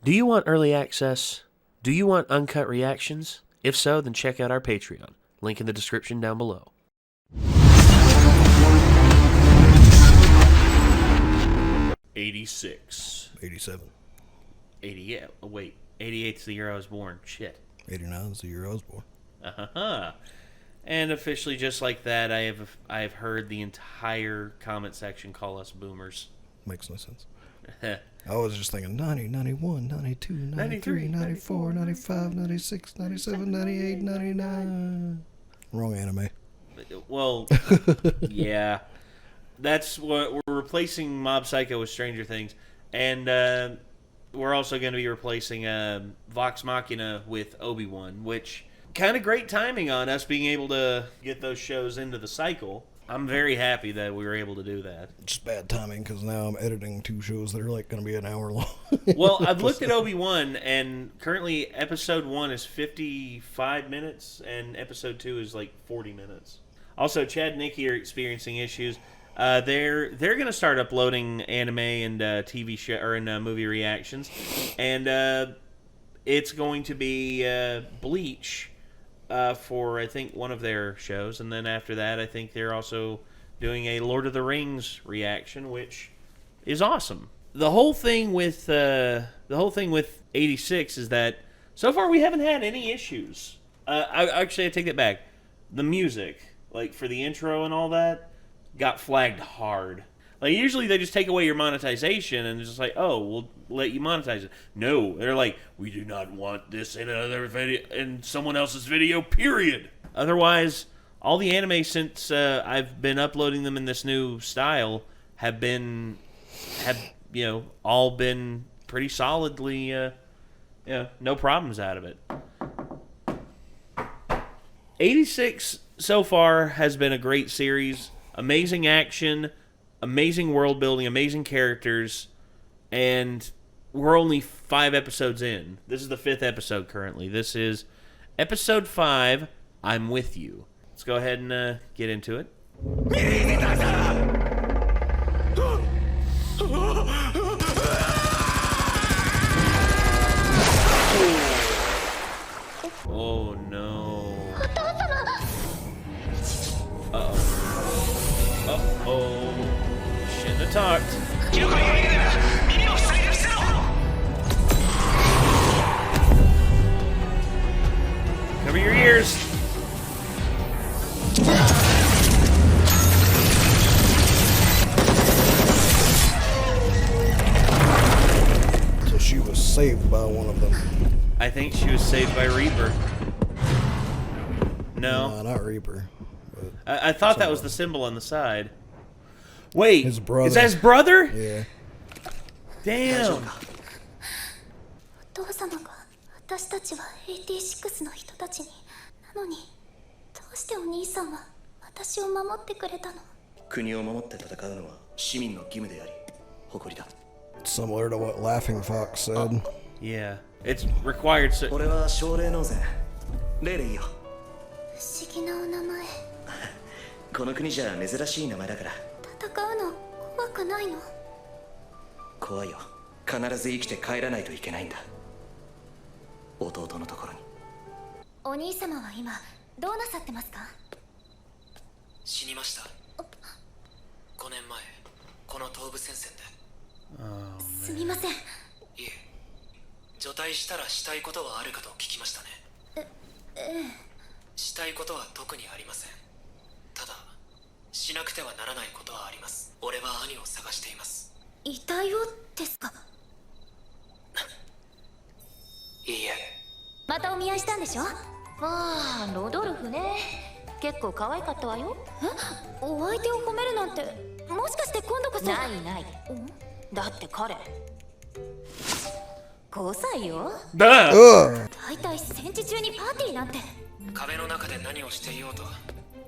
Do you want early access? Do you want uncut reactions? If so, then check out our Patreon. Link in the description down below. 86. 87. 88. Oh, wait. 88's the year I was born. Shit. 89 is the year I was born. And officially, just like that, I have heard the entire comment section call us boomers. Makes no sense. I was just thinking 90, 91, 92, 93, 94, 95, 96, 97, 98, 99. Wrong anime. Well, yeah. That's what we're replacing Mob Psycho with Stranger Things. And we're also going to be replacing Vox Machina with Obi-Wan, which kind of great timing on us being able to get those shows into the cycle. I'm very happy that we were able to do that. Just bad timing because now I'm editing 2 shows that are like going to be an hour long. Well, I've looked at Obi-Wan, and currently episode 1 is 55 minutes, and episode 2 is like 40 minutes. Also, Chad and Nikki are experiencing issues. They're going to start uploading anime and TV show or movie reactions, and it's going to be Bleach. For, I think, one of their shows. And then after that, I think they're also doing a Lord of the Rings reaction, which is awesome. The whole thing with 86 is that so far we haven't had any issues. I take that back. The music, like for the intro and all that, got flagged hard. Like, usually they just take away your monetization and it's just like, oh, we'll let you monetize it. No, they're like, we do not want this in another video, in someone else's video, period. Otherwise, all the anime since I've been uploading them in this new style have all been pretty solidly, no problems out of it. 86 so far has been a great series. Amazing action. Amazing world building, amazing characters, and we're only 5 episodes in. This is the 5th episode currently. This is episode 5, I'm With You. Let's go ahead and get into it. Oh no. Uh-oh. Uh-oh. Shouldn't have talked. Cover your ears. So she was saved by one of them. I think she was saved by Reaper. No, not Reaper. I thought that was the symbol on the side. Wait, his brother. Is that his brother? Yeah. Damn. お父様が私たちは86の人たちになのにどうしてお兄さんは私を守ってくれたの国を守って戦うのは市民の義務であり誇りだ Similar to what Laughing Fox said. Yeah, it's required. 俺は奨励納税レイレイよ不思議なお名前この国じゃ珍しい名前だから戦うの怖くないの怖いよ必ず生きて帰らないといけないんだ弟のところにお兄様は今どうなさってますか死にました5年前この東部戦線ですみませんいえ除隊したらしたいことはあるかと聞きましたねしたいことは特にありませんただしなくてはならないことはあります俺は兄を探しています遺体をですかいいえまたお見合いしたんでしょまあロドルフね結構可愛かったわよお相手を褒めるなんてもしかして今度こそないないだって彼5歳よだ大体戦時中にパーティーなんて壁の中で何をしていようと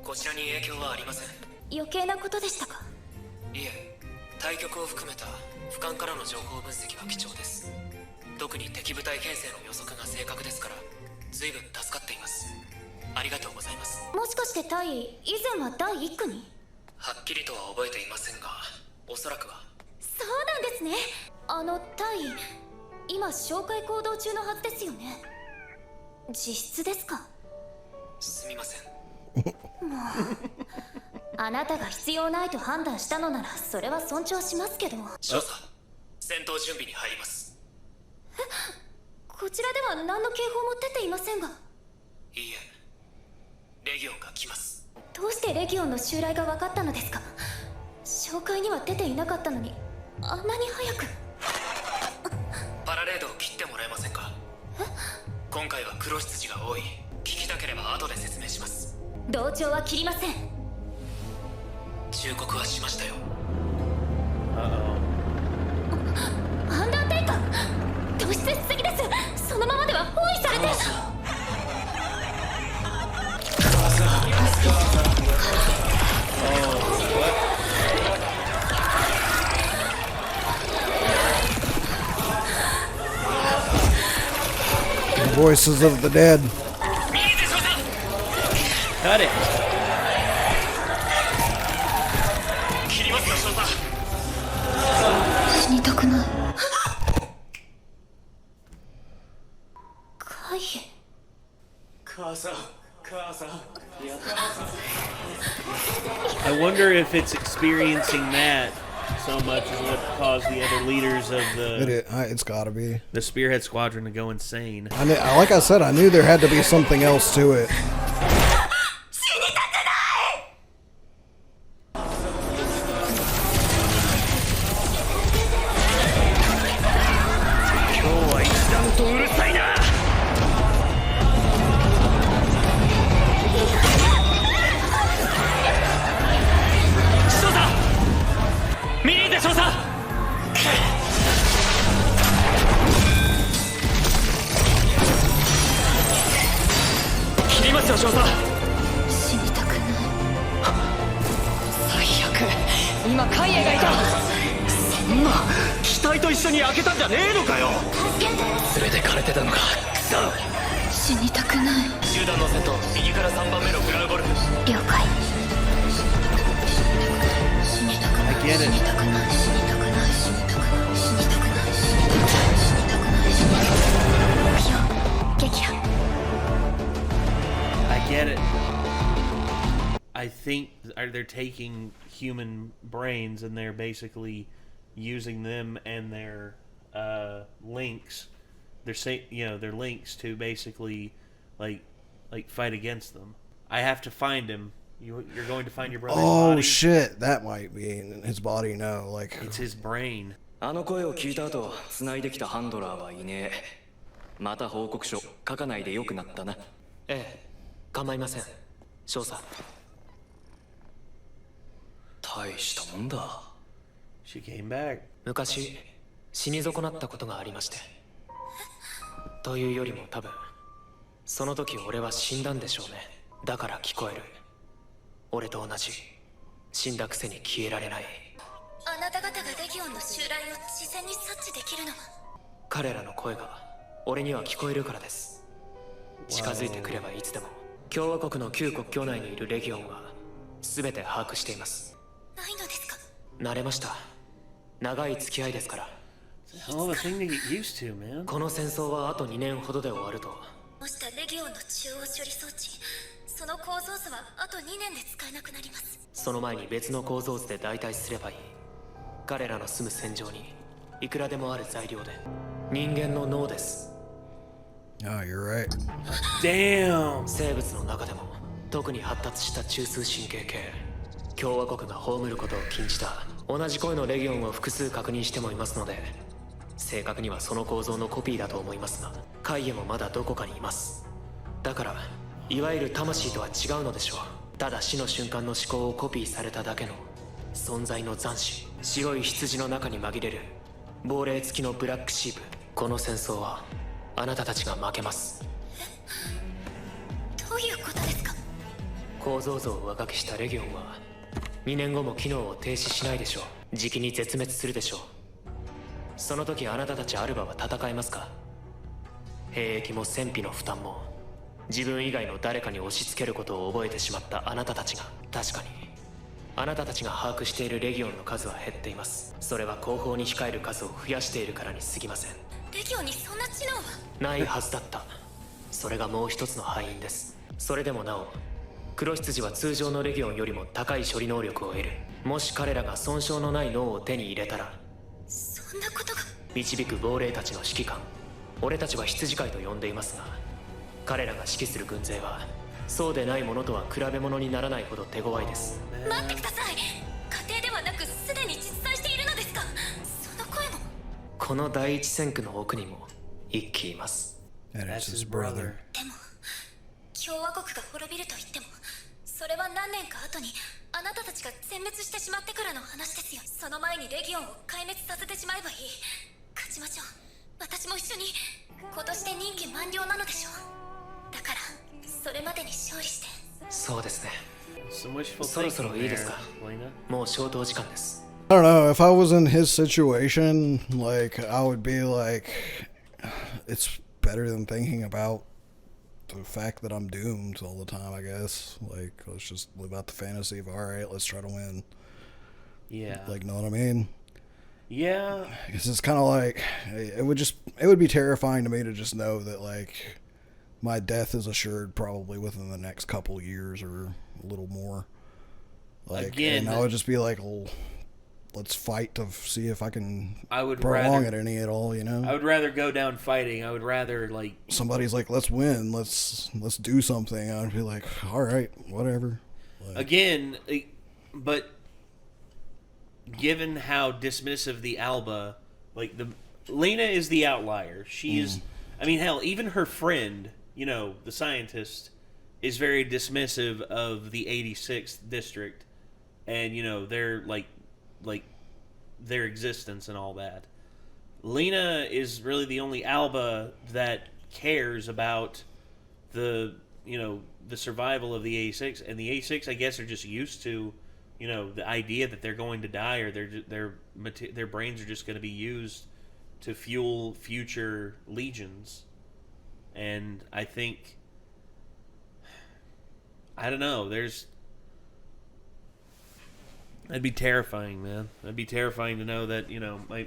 こちらに影響はありません余計なことでしたかいえ対局を含めた俯瞰からの情報分析は貴重です特に敵部隊編成の予測が正確ですから随分助かっていますありがとうございますもしかしてタイ以前は第一区にはっきりとは覚えていませんがおそらくはそうなんですねタイ今紹介行動中のはずですよね。実質ですか？すみません。あなたが必要ないと判断したのならそれは尊重しますけど。少佐、戦闘準備に入ります。こちらでは何の警報も出ていませんが。いいえ、レギオンが来ます。どうしてレギオンの襲来が分かったのですか？紹介には出ていなかったのにあんなに早く。パラレードを切ってもらえませんか？今回は黒羊が多い。聞きたければ後で説明します。同調は切りません。忠告はしましたよ。アンダーテイカー突出しすぎです。そのままでは包囲されて。Voices of the dead. Cut it. 切りますよ、少佐。死にたくない。カイエ。母さん。I wonder if it's experiencing that so much is what caused the other leaders of It's gotta be the Spearhead Squadron to go insane. Like I said, I knew there had to be something else to it. They're taking human brains and they're basically using them and their links. Their links to basically like fight against them. I have to find him. You're going to find your brother's body. Oh shit, that might be in his body. No, like it's his brain. あの声を聞いた後、繋いできたハンドラーはいねえ。また報告書書かないでよくなったな。ええ、構いません、少佐。大したもんだ。She came back. 昔死に損なったことがありまして。というよりも多分その時俺は死んだんでしょうね。だから聞こえる。俺と同じ。死んだくせに消えられない。あなた方がレギオンの襲来を事前に察知できるのは彼らの声が俺には聞こえるからです。近づいてくればいつでも。共和国の旧国境内にいるレギオンは全て把握しています。ないのですか？慣れました。長い付き合いですから。この戦争はあと2年ほどで終わると。もしたレギオンの中央処理装置、その構造図はあと2年で使えなくなります。その前に別の構造図で代替すればいい。彼らの住む戦場にいくらでもある材料で。人間の脳です。Oh, you're right. Damn. 生物の中でも特に発達した中枢神経系。共和国が葬ることを禁じた同じ声のレギオンを複数確認してもいますので、正確にはその構造のコピーだと思いますが、カイエもまだどこかにいます。だからいわゆる魂とは違うのでしょう。ただ死の瞬間の思考をコピーされただけの存在の残滓。白い羊の中に紛れる亡霊付きのブラックシープ。この戦争はあなたたちが負けます。どういうことですか？構造像を上書きしたレギオンは2年後も機能を停止しないでしょう。じきに絶滅するでしょう。その時あなたたちアルバは戦えますか？兵役も戦費の負担も自分以外の誰かに押し付けることを覚えてしまったあなたたちが。確かにあなたたちが把握しているレギオンの数は減っています。それは後方に控える数を増やしているからに過ぎません。レギオンにそんな知能はないはずだった。それがもう一つの敗因です。それでもなお黒羊は通常のレギオンよりも高い処理能力を得る。もし彼らが損傷のない脳を手に入れたら、そんなことが導く亡霊たちの指揮官、俺たちは羊飼いと呼んでいますが、彼らが指揮する軍勢はそうでないものとは比べ物にならないほど手強いです。待ってください。家庭ではなくすでに実在しているのですか。その声も。この第一線区の奥にも一騎います。 And it's his brother. でも共和国が滅びると言ってもそれは何年か後にあなたたちが全滅してしまってからの話ですよ。その前にレギオンを壊滅させてしまえばいい。勝ちましょう。私も一緒に。今年で任期満了なのでしょう。だからそれまでに勝利して。そうですね。 Some wishful そろそろ thinking いいです there, か。 Lena. もう消灯時間です。 I don't know, if I was in his situation, like, I would be like, it's better than thinking about the fact that I'm doomed all the time, I guess. Like, let's just live out the fantasy of, alright, let's try to win. Yeah. Like, know what I mean? Yeah. Because it's kind of like, it would be terrifying to me to just know that, like, my death is assured probably within the next couple years or a little more. Like, Again, and I would just be like, well, let's fight to see if I can prolong rather, it any at all, you know? I would rather go down fighting. I would rather, like... Somebody's like, let's win, let's do something. I'd be like, alright, whatever. Like, Again, but given how dismissive the Alba... Like, Lena is the outlier. She's... I mean, hell, even her friend, you know, the scientist, is very dismissive of the 86th district. And, you know, they're, like their existence and all that. Lena is really the only Alba that cares about the, you know, the survival of the 86, and the 86, I guess, are just used to, you know, the idea that they're going to die, or their brains are just going to be used to fuel future legions. And I think, I don't know, that'd be terrifying, man. That'd be terrifying to know that, you know, my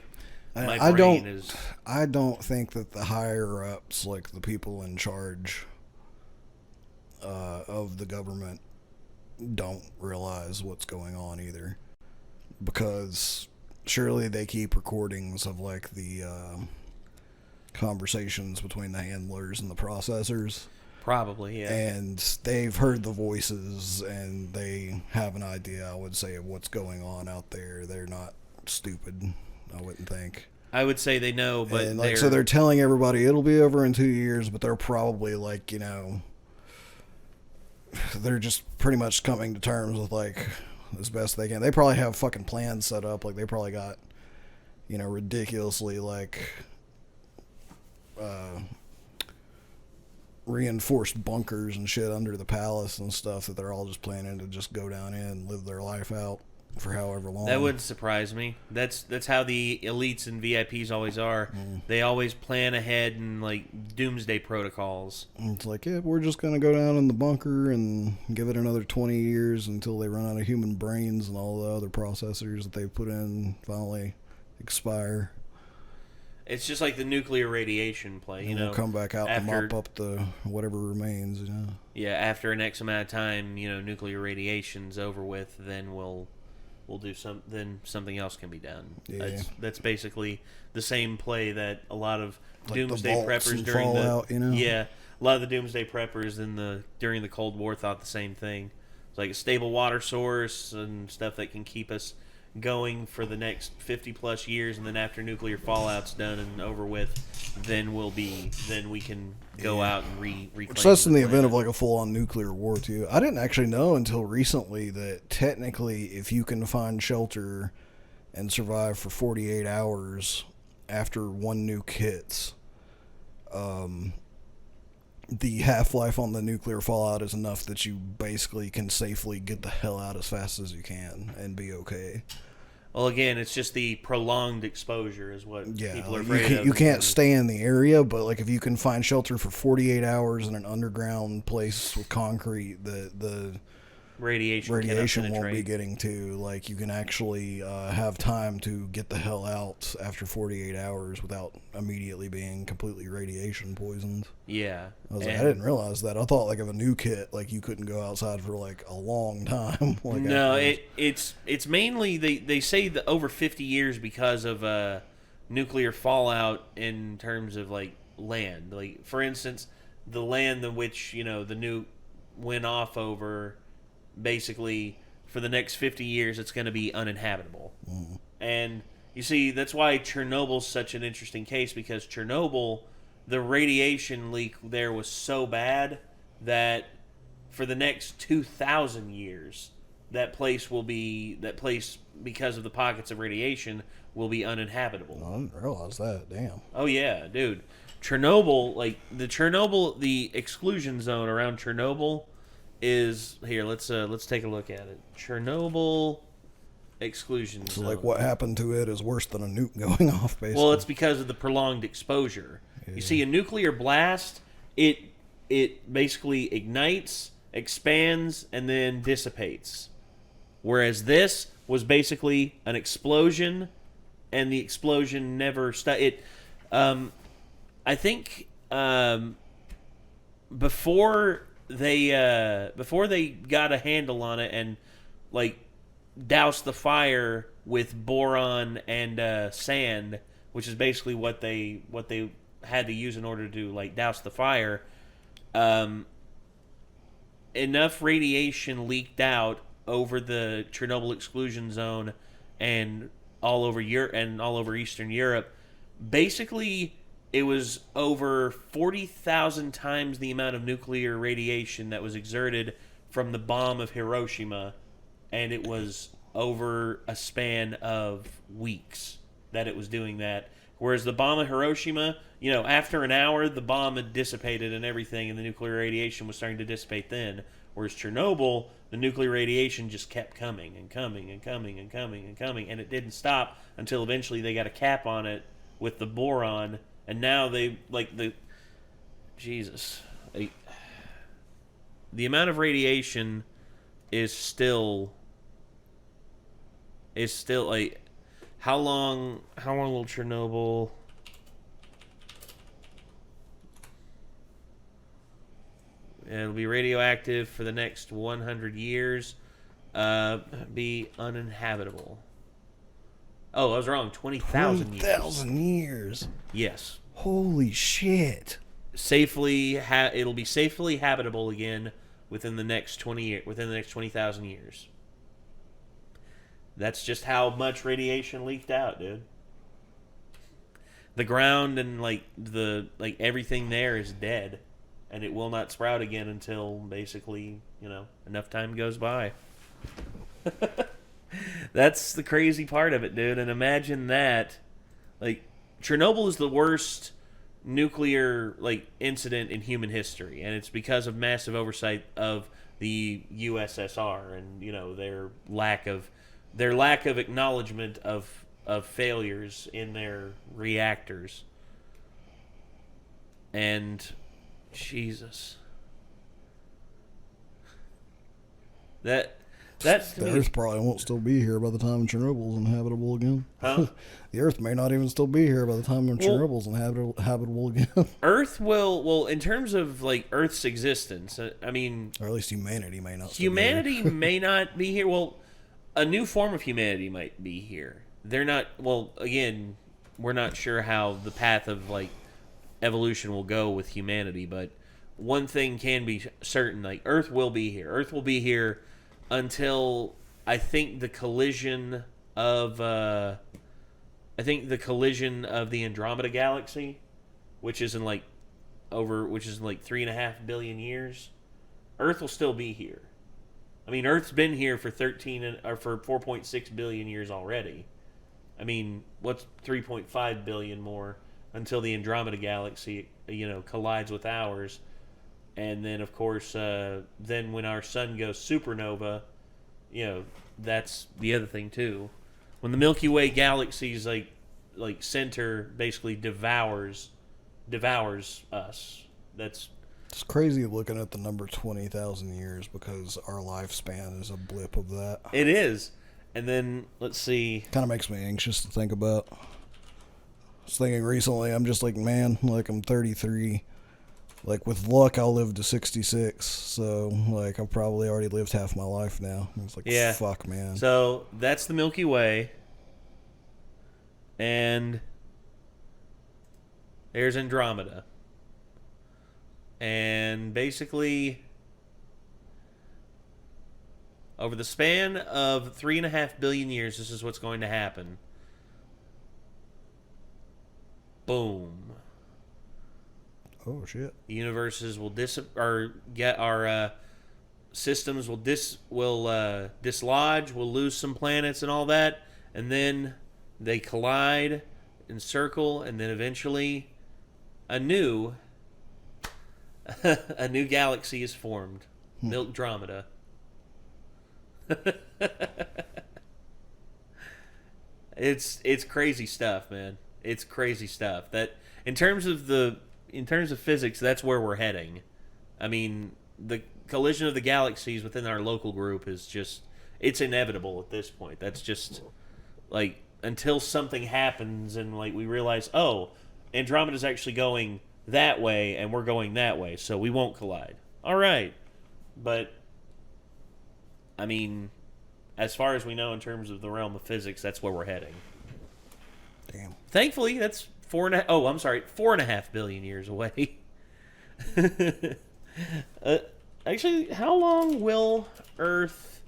brain is... I don't think that the higher-ups, like the people in charge of the government, don't realize what's going on either. Because surely they keep recordings of, like, the conversations between the handlers and the processors. Probably, yeah. And they've heard the voices, and they have an idea, I would say, of what's going on out there. They're not stupid, I wouldn't think. I would say they know, but and, like, so they're telling everybody it'll be over in 2 years, but they're probably, like, you know, they're just pretty much coming to terms with, like, as best they can. They probably have fucking plans set up. Like, they probably got, you know, ridiculously, like, reinforced bunkers and shit under the palace and stuff that they're all just planning to just go down in and live their life out for however long. That wouldn't surprise me. That's how the elites and VIPs always are. They always plan ahead and, like, doomsday protocols. And it's like, yeah, we're just going to go down in the bunker and give it another 20 years until they run out of human brains and all the other processors that they put in finally expire. It's just like the nuclear radiation play, you know. We'll come back out and mop up the whatever remains, you know. Yeah, after an X amount of time, you know, nuclear radiation's over with, then we'll do then something else can be done. Yeah. That's basically the same play that a lot of like doomsday preppers during Fallout, you know? Yeah, a lot of the doomsday preppers during the Cold War thought the same thing. It's like a stable water source and stuff that can keep us going for the next 50 plus years, and then after nuclear fallout's done and over with, then we can go out and reclaim. So that's in the event of like a full-on nuclear war too. I didn't actually know until recently that technically if you can find shelter and survive for 48 hours after one nuke hits, the half-life on the nuclear fallout is enough that you basically can safely get the hell out as fast as you can and be okay. Well, again, it's just the prolonged exposure is what people are afraid of. You can't stay in the area, but like if you can find shelter for 48 hours in an underground place with concrete, the radiation won't penetrate. be getting to. Like, you can actually have time to get the hell out after 48 hours without immediately being completely radiation poisoned. Yeah. I was like, I didn't realize that. I thought, like, of a new kit, like, you couldn't go outside for, like, a long time. Like, no, it's mainly, they say that over 50 years because of nuclear fallout in terms of, like, land. Like, for instance, the land in which, the nuke went off over, basically, for the next 50 years, it's going to be uninhabitable. Mm. And, you see, that's why Chernobyl's such an interesting case, because Chernobyl, the radiation leak there was so bad that for the next 2,000 years, that place, because of the pockets of radiation, will be uninhabitable. I didn't realize that. Damn. Oh, yeah, dude. Chernobyl, like, the exclusion zone around Chernobyl is, here, let's take a look at it. Chernobyl exclusion zone. So, like, what happened to it is worse than a nuke going off, basically. Well, it's because of the prolonged exposure. Yeah. You see, a nuclear blast, it basically ignites, expands, and then dissipates. Whereas this was basically an explosion, and the explosion never I think before they got a handle on it and, like, doused the fire with boron and sand, which is basically what they had to use in order to, like, douse the fire. Enough radiation leaked out over the Chernobyl exclusion zone and all over Europe and all over Eastern Europe. Basically, it was over 40,000 times the amount of nuclear radiation that was exerted from the bomb of Hiroshima, and it was over a span of weeks that it was doing that. Whereas the bomb of Hiroshima, after an hour, the bomb had dissipated and everything, and the nuclear radiation was starting to dissipate then. Whereas Chernobyl, the nuclear radiation just kept coming and coming and coming and coming and coming, and it didn't stop until eventually they got a cap on it with the boron. And now the amount of radiation is still like, how long will Chernobyl it'll be radioactive for the next 100 years, be uninhabitable. Oh, I was wrong. 20,000 years. 20,000 years. Yes. Holy shit. It'll be safely habitable again within the next 20,000 years. That's just how much radiation leaked out, dude. The ground and everything there is dead, and it will not sprout again until basically, enough time goes by. That's the crazy part of it, dude. And imagine that, Chernobyl is the worst nuclear incident in human history, and it's because of massive oversight of the USSR and their lack of acknowledgement of failures in their reactors. And Jesus, that's the Earth probably won't still be here by the time Chernobyl's inhabitable again. Huh? The Earth may not even still be here by the time Chernobyl's inhabitable again. Earth will, in terms of Earth's existence, I mean, or at least humanity may not. Humanity may not be here. Well, a new form of humanity might be here. They're not. Well, again, we're not sure how the path of evolution will go with humanity, but one thing can be certain: Earth will be here. Earth will be here until I think the collision of the Andromeda Galaxy, which is in 3.5 billion years. Earth will still be here. I mean, Earth's been here for 4.6 billion years already. I mean, what's 3.5 billion more until the Andromeda Galaxy, collides with ours. And then, of course, then when our sun goes supernova, that's the other thing too. When the Milky Way galaxy's center basically devours us. That's It's crazy looking at the number 20,000 years because our lifespan is a blip of that. It is. And then, let's see. Kind of makes me anxious to think about. I was thinking recently, I'm just like, man, like I'm 33. Like, with luck, I'll live to 66. So, like, I've probably already lived half my life now. It's like, Yeah. fuck, man. So, that's the Milky Way. And there's Andromeda. And basically, over the span of 3.5 billion years, this is what's going to happen. Boom. Oh, shit. Universes will our systems will dislodge, we'll lose some planets and all that, and then they collide and circle, and then eventually a new galaxy is formed. Milkdromeda. It's crazy stuff, man. It's crazy stuff. That in terms of physics, that's where we're heading. I mean, the collision of the galaxies within our local group is just, it's inevitable at this point. That's just, like, until something happens and, like, we realize, oh, Andromeda's actually going that way and we're going that way, so we won't collide. All right. But, I mean, as far as we know in terms of the realm of physics, that's where we're heading. Damn. Thankfully, that's 4.5 billion years away. Actually, how long will Earth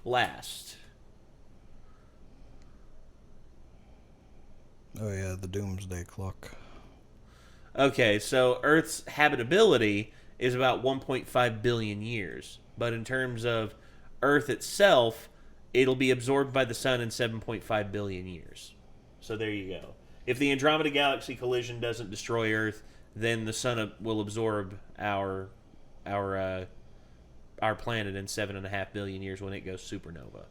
last? Oh, yeah, the doomsday clock. Okay, so Earth's habitability is about 1.5 billion years. But in terms of Earth itself, it'll be absorbed by the sun in 7.5 billion years. So there you go. If the Andromeda Galaxy collision doesn't destroy Earth, then the sun will absorb our planet in 7.5 billion years when it goes supernova.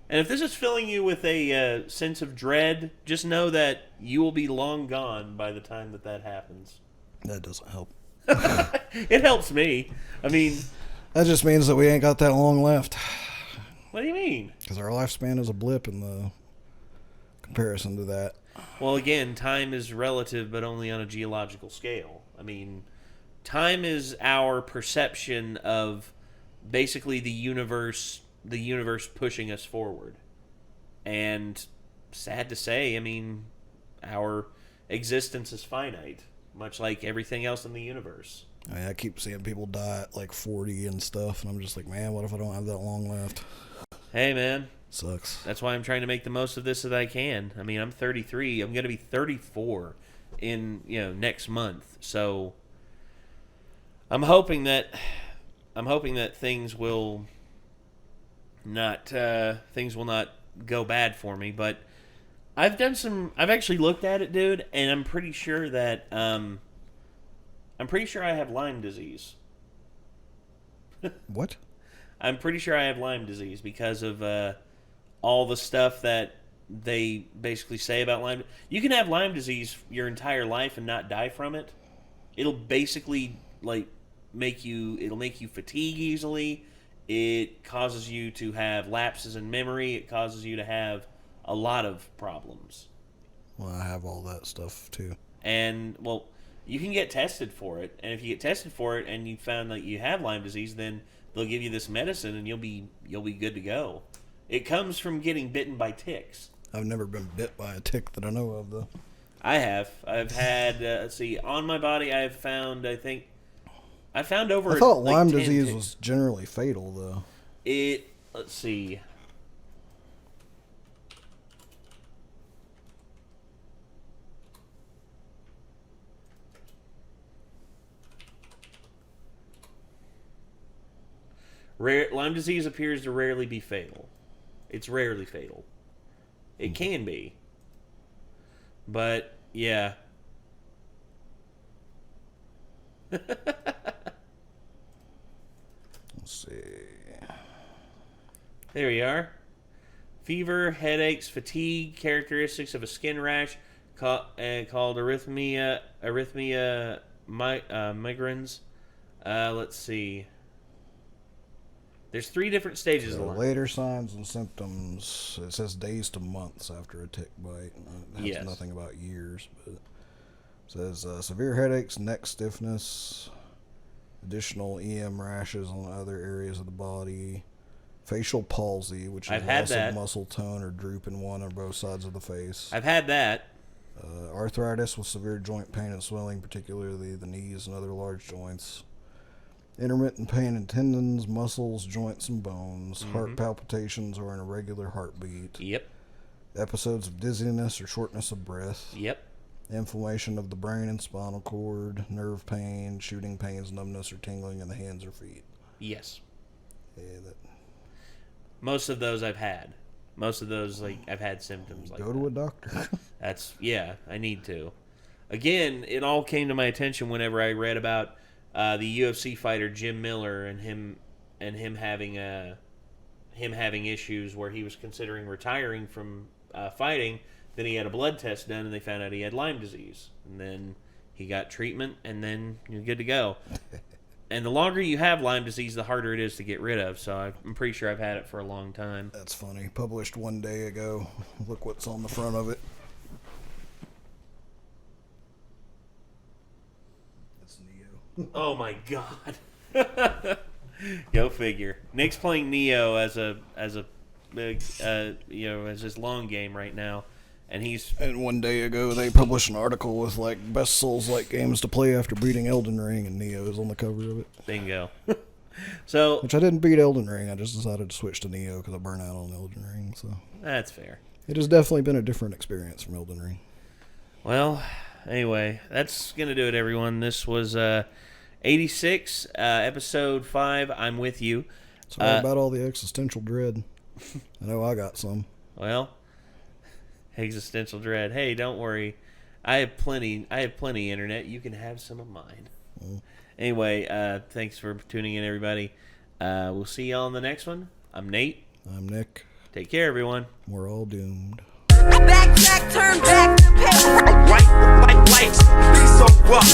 And if this is filling you with a sense of dread, just know that you will be long gone by the time that happens. That doesn't help. It helps me. I mean, That just means that we ain't got that long left. what do you mean? Because our lifespan is a blip in the comparison to that. Well, again, time is relative, but only on a geological scale. I mean, time is our perception of basically the universe pushing us forward. And sad to say, I mean, our existence is finite, much like everything else in the universe. I mean, I keep seeing people die at like 40 and stuff, and I'm just like, man, what if I don't have that long left? Hey, man. Sucks. That's why I'm trying to make the most of this that I can. I mean, I'm 33. I'm going to be 34 in, next month. So I'm hoping that things will not go bad for me, but I've actually looked at it, dude, and I'm pretty sure that I have Lyme disease. What? I'm pretty sure I have Lyme disease because of all the stuff that they basically say about Lyme. You can have Lyme disease your entire life and not die from it. It'll basically make you fatigue easily. It causes you to have lapses in memory. It causes you to have a lot of problems. Well, I have all that stuff too. And well, you can get tested for it, and if you get tested for it and you found that you have Lyme disease, then they'll give you this medicine and you'll be good to go. It comes from getting bitten by ticks. I've never been bit by a tick that I know of, though. I have. I've had, on my body I found over I thought like, Lyme 10 disease ticks. was generally fatal, though. Let's see. Lyme disease appears to rarely be fatal. It's rarely fatal. It can be. But, yeah. Let's see. There we are. Fever, headaches, fatigue, characteristics of a skin rash, called arrhythmia migrans. Let's see. There's 3 different stages of Lyme. Later signs and symptoms. It says days to months after a tick bite. It has nothing about years, but it says severe headaches, neck stiffness, additional EM rashes on other areas of the body, facial palsy, which is loss of muscle tone or droop in one or both sides of the face. I've had that. Arthritis with severe joint pain and swelling, particularly the knees and other large joints. Intermittent pain in tendons, muscles, joints, and bones. Heart palpitations or an irregular heartbeat. Yep. Episodes of dizziness or shortness of breath. Yep. Inflammation of the brain and spinal cord. Nerve pain, shooting pains, numbness, or tingling in the hands or feet. Yes. Yeah, most of those I've had. Most of those, I've had symptoms like that. Go to a doctor. I need to. Again, it all came to my attention whenever I read about the UFC fighter Jim Miller and him having issues where he was considering retiring from fighting. Then he had a blood test done and they found out he had Lyme disease. And then he got treatment and then you're good to go. And the longer you have Lyme disease, the harder it is to get rid of. So I'm pretty sure I've had it for a long time. That's funny. Published 1 day ago. Look what's on the front of it. It's Neo. Oh my god. Go figure. Nick's playing Neo as big as his long game right now. And 1 day ago, they published an article with best Souls-like games to play after beating Elden Ring, and Neo is on the cover of it. Bingo. Which I didn't beat Elden Ring. I just decided to switch to Neo because I burnt out on Elden Ring. So that's fair. It has definitely been a different experience from Elden Ring. Well, anyway, that's gonna do it, everyone. This was 86, episode 5. I'm with you. Sorry about all the existential dread. I know I got some. Well. Existential dread. Hey, don't worry. I have plenty internet. You can have some of mine. Anyway, thanks for tuning in, everybody. We'll see y'all in the next one. I'm Nate. I'm Nick. Take care, everyone. We're all doomed. Backtrack, turn back the pace. White lights, be so rough.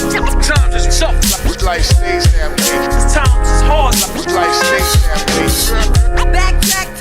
Times is tough. Like stay stampede. Times is hard. Like stay stampede. Backtrack.